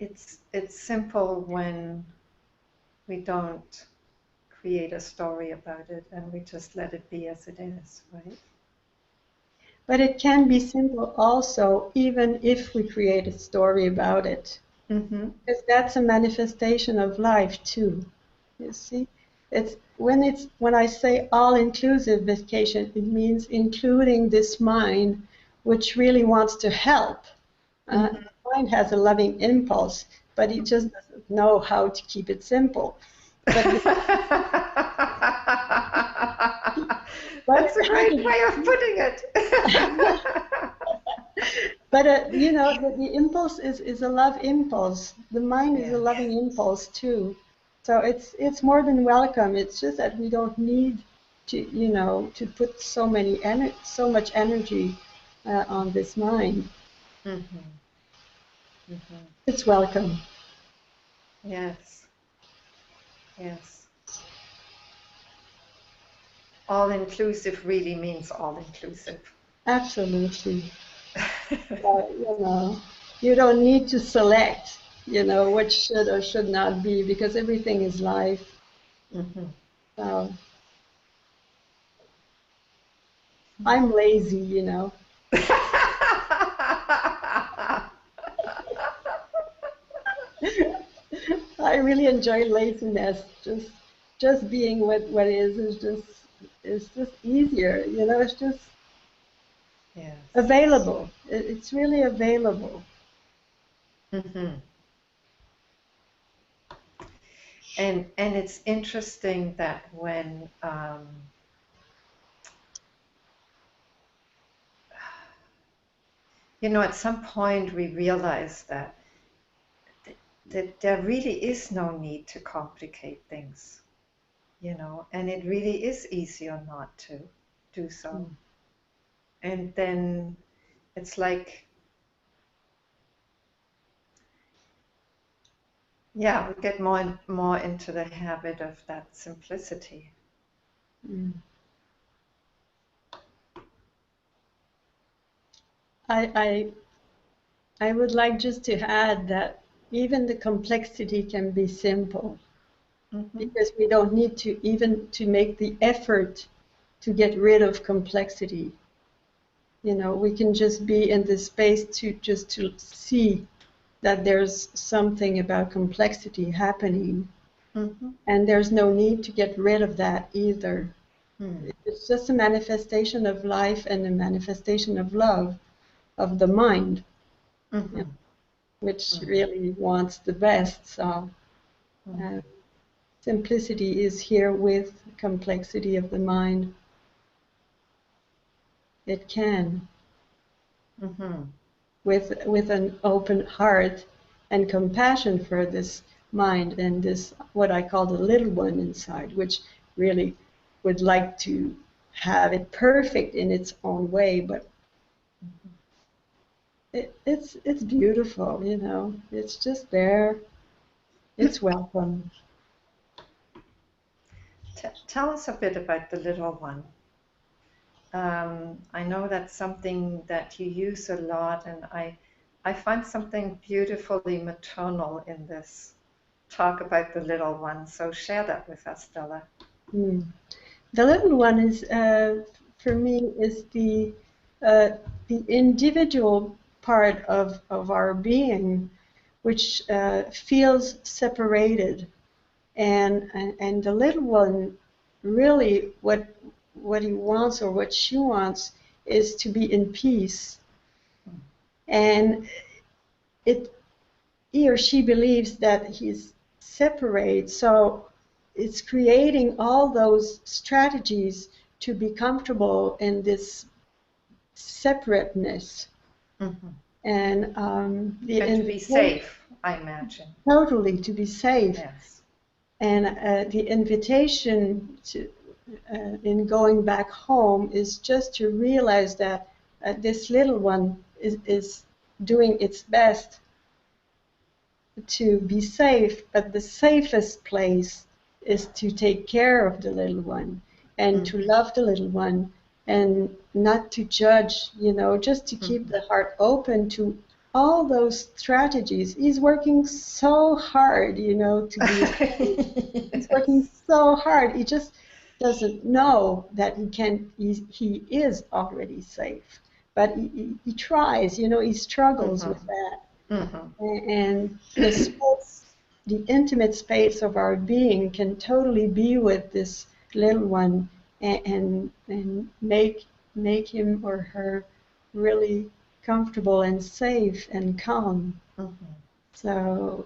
it's simple when we don't create a story about it and we just let it be as it is, right? But it can be simple also, even if we create a story about it. Mm-hmm. Because that's a manifestation of life too. You see? It's when I say all-inclusive vacation, it means including this mind which really wants to help. Mm-hmm. Mind has a loving impulse, but it just doesn't know how to keep it simple. That's a great way of putting it. But you know, the impulse is a love impulse. The mind is a loving impulse too. So it's more than welcome. It's just that we don't need to, you know, to put so much energy on this mind. Mm-hmm. Mm-hmm. It's welcome. Yes. Yes. All-inclusive really means all-inclusive. Absolutely. You know, you don't need to select, you know, what should or should not be, because everything is life. Mm-hmm. So I'm lazy, you know. I really enjoy laziness. Just being what is just easier, you know. It's just available. It's really available. Mm-hmm. And it's interesting that when you know, at some point we realize that there really is no need to complicate things, you know, and it really is easier not to do so. And then it's like, yeah, we get more and more into the habit of that simplicity. Mm. I would like just to add that even the complexity can be simple. Mm-hmm. Because we don't need to even to make the effort to get rid of complexity. You know, we can just be in this space to see that there's something about complexity happening. Mm-hmm. And there's no need to get rid of that either. Mm. It's just a manifestation of life and a manifestation of love of the mind, mm-hmm. you know, which mm-hmm. really wants the best. So simplicity is here with complexity of the mind. It can. Mm-hmm. With an open heart and compassion for this mind and this, what I call the little one inside, which really would like to have it perfect in its own way, but it's beautiful, you know. It's just there. It's welcome. Tell us a bit about the little one. I know that's something that you use a lot, and I find something beautifully maternal in this talk about the little one. So share that with us, Della. The little one is, for me, is the individual part of our being, which feels separated, and the little one, really, what he wants or what she wants is to be in peace, and he or she believes that he's separate, so it's creating all those strategies to be comfortable in this separateness. Mm-hmm. And to be safe, I imagine. Totally, to be safe. Yes. And the invitation to in going back home is just to realize that this little one is doing its best to be safe, but the safest place is to take care of the little one and to love the little one and not to judge, you know, just to keep the heart open to all those strategies. He's working so hard, you know, to be. He's working so hard. He just doesn't know that he is already safe. But he tries, you know, he struggles with that. And the space, the intimate space of our being can totally be with this little one and make him or her really comfortable and safe and calm. So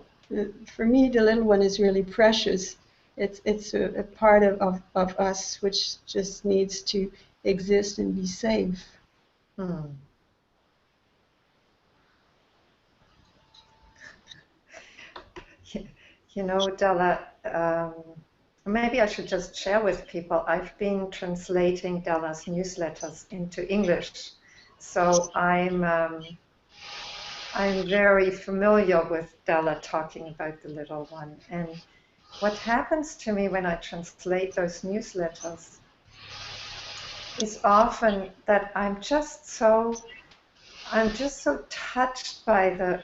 for me, the little one is really precious. It's a part of us which just needs to exist and be safe. You know, Della, maybe I should just share with people. I've been translating Della's newsletters into English, so I'm very familiar with Della talking about the little one. And what happens to me when I translate those newsletters is often that I'm just so touched by the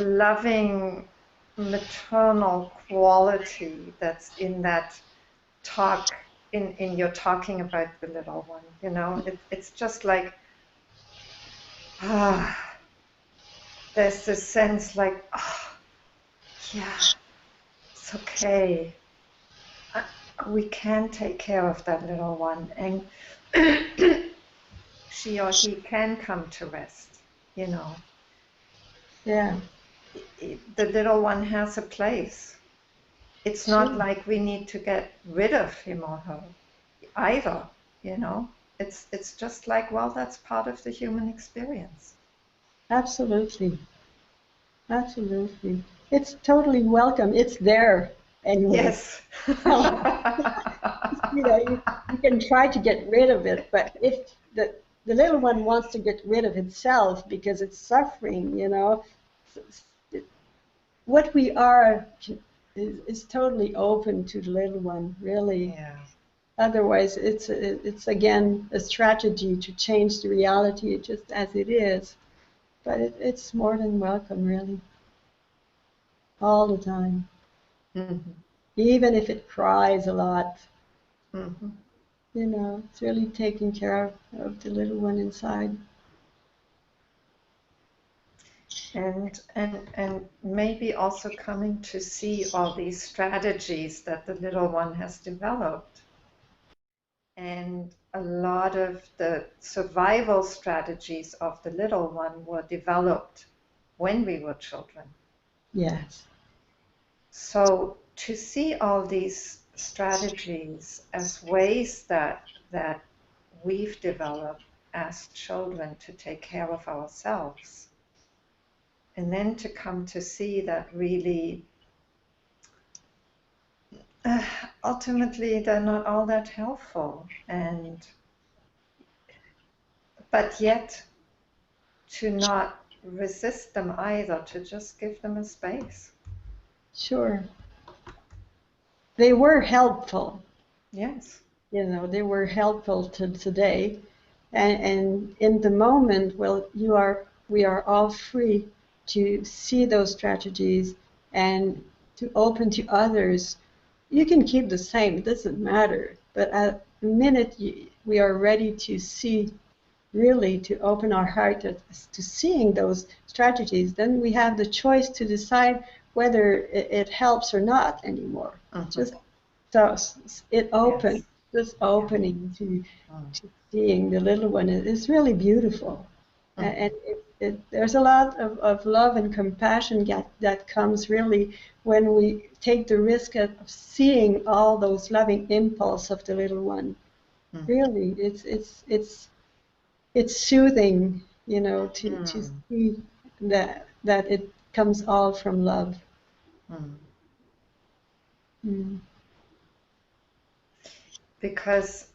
loving maternal quality that's in that talk, in your talking about the little one. You know, it's just like, there's this sense like, yeah, it's okay. We can take care of that little one, and she or he can come to rest, you know. Yeah. The little one has a place. It's not like we need to get rid of him or her either, you know. It's just like, well, that's part of the human experience. Absolutely. Absolutely. It's totally welcome. It's there anyway. Yes. You know, you can try to get rid of it, but if the little one wants to get rid of itself because it's suffering, you know, what we are is totally open to the little one, really. Yeah. Otherwise, it's again a strategy to change the reality just as it is. But it's more than welcome, really, all the time. Even if it cries a lot, you know, it's really taking care of the little one inside. And maybe also coming to see all these strategies that the little one has developed. And a lot of the survival strategies of the little one were developed when we were children. Yes. So to see all these strategies as ways that we've developed as children to take care of ourselves, and then to come to see that really ultimately they're not all that helpful, but yet to not resist them either, to just give them a space. Sure. They were helpful. Yes. You know, they were helpful to today. And in the moment, well, we are all free to see those strategies and to open to others. You can keep the same, it doesn't matter. But at the minute we are ready to see, really to open our heart to seeing those strategies, then we have the choice to decide whether it helps or not anymore. Just so it opens. Yes. This opening to seeing the little one is really beautiful. And there's a lot of love and compassion that comes really when we take the risk of seeing all those loving impulse of the little one. Really, it's soothing, you know, to see that it comes all from love. Because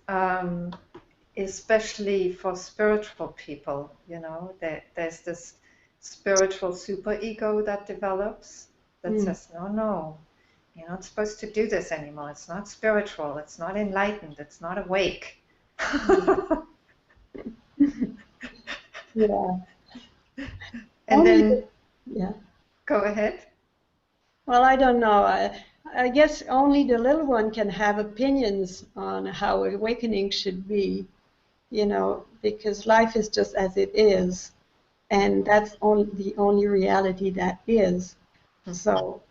especially for spiritual people, you know, there's this spiritual superego that develops that says, no, you're not supposed to do this anymore. It's not spiritual. It's not enlightened. It's not awake. Yeah. And Only then, yeah. go ahead. Well, I don't know. I guess only the little one can have opinions on how awakening should be, because life is just as it is, and that's the only reality that is. So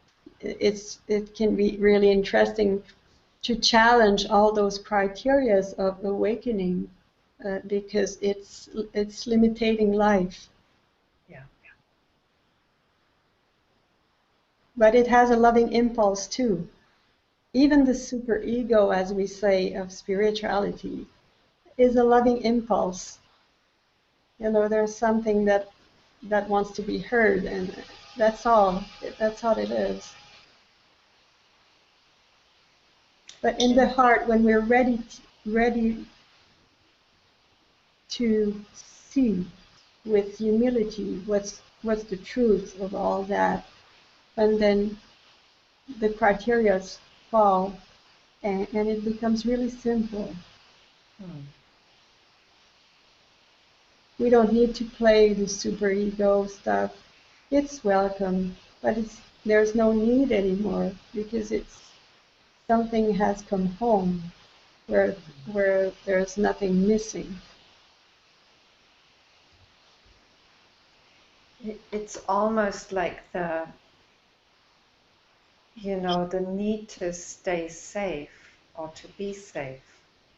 it can be really interesting to challenge all those criteria of awakening, because it's limiting life. Yeah. But it has a loving impulse too. Even the superego, as we say, of spirituality, is a loving impulse. There's something that wants to be heard, and that's all. That's all it is. But in the heart, when we're ready to see with humility what's the truth of all that, and then the criteria fall, and it becomes really simple. We don't need to play the superego stuff. It's welcome, but there's no need anymore, because something has come home where there's nothing missing. It's almost like the need to stay safe or to be safe.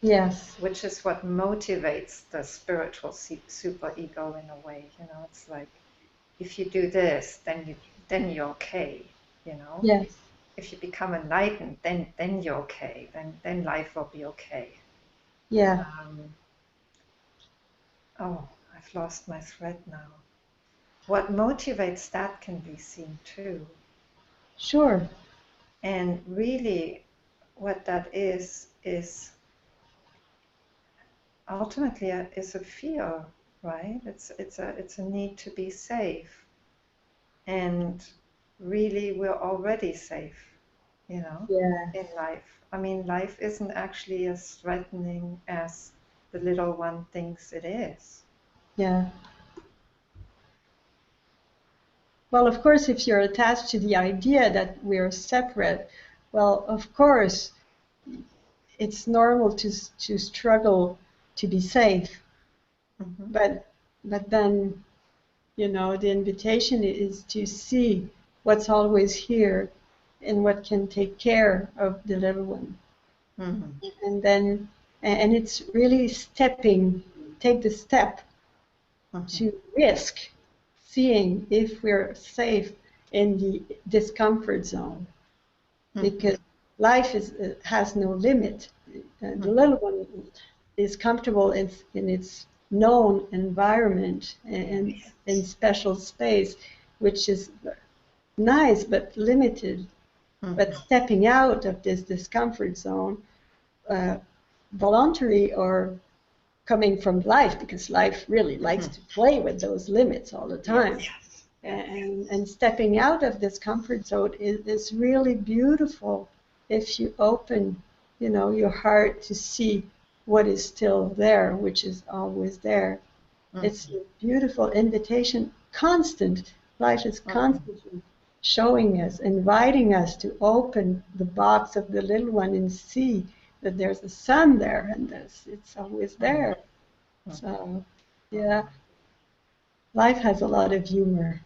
Yes. Which is what motivates the spiritual superego in a way. It's like, if you do this, then you're okay. Yes. If you become enlightened, then you're okay. Then life will be okay. Yeah. I've lost my thread now. What motivates that can be seen too. Sure. And really, what that is ultimately is a fear, right? It's a need to be safe, and really we're already safe, in life. I mean, life isn't actually as threatening as the little one thinks it is. Yeah. Well, of course, if you're attached to the idea that we're separate, well, of course, it's normal to struggle to be safe. But then, the invitation is to see what's always here and what can take care of the little one. And it's really take the step to risk seeing if we're safe in the discomfort zone, because life has no limit. The little one is comfortable in its known environment and in special space, which is nice but limited. But stepping out of this discomfort zone, voluntary or coming from life, because life really likes to play with those limits all the time. And stepping out of this comfort zone is really beautiful if you open, your heart to see what is still there, which is always there. It's a beautiful invitation, constant. Life is constantly showing us, inviting us to open the box of the little one and see that there's a sun there, and it's always there. So, yeah, life has a lot of humor.